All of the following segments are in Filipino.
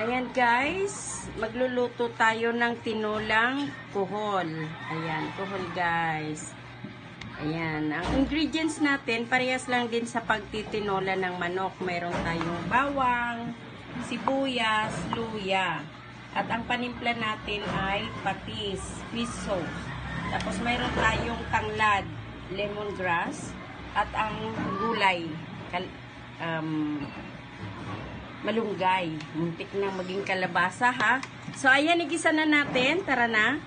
Ayan guys, magluluto tayo ng tinolang kuhol. Ayan, kuhol guys. Ayan, ang ingredients natin, parehas lang din sa pagtitinola ng manok. Mayroon tayong bawang, sibuyas, luya. At ang panimpla natin ay patis, fish sauce. Tapos mayroon tayong tanglad, lemongrass, at ang gulay, malunggay. Muntik na maging kalabasa ha. So ayan, igisa na natin. Tara na.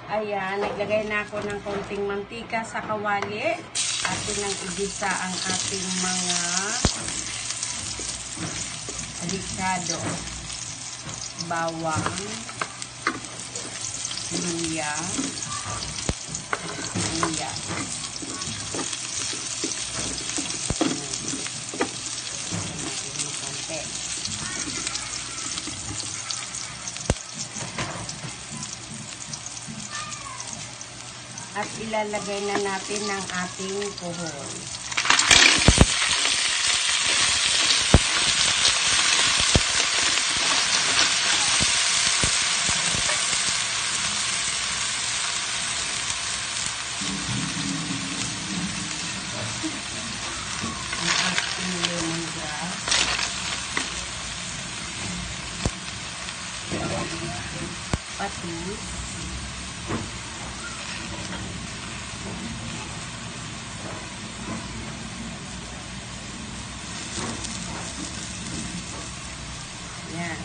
Ayan, naglagay na ako ng konting mantika sa kawali. Atin nang igisa ang ating mga alikado. Bawang, luya, sibuyas. At ilalagay na natin ang ating kuhol. Ang ating lemongrass. Patis. Yan.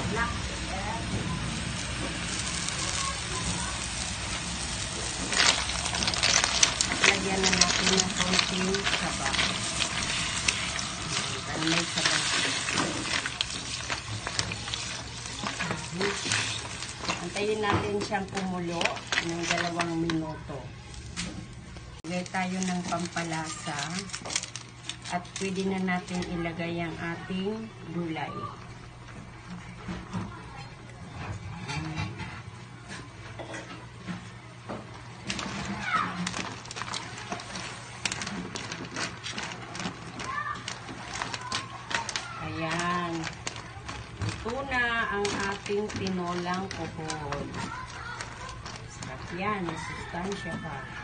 Black pepper. Lagyan na natin ng konting sabaw. Para may sabaw. Antayin natin siyang kumulo ng 2 minuto. Lagay tayo ng pampalasa. At pwede na natin ilagay ang ating gulay. Ayan. Ito na ang ating tinolang kuhol. Sarap yan. May sustansya pa.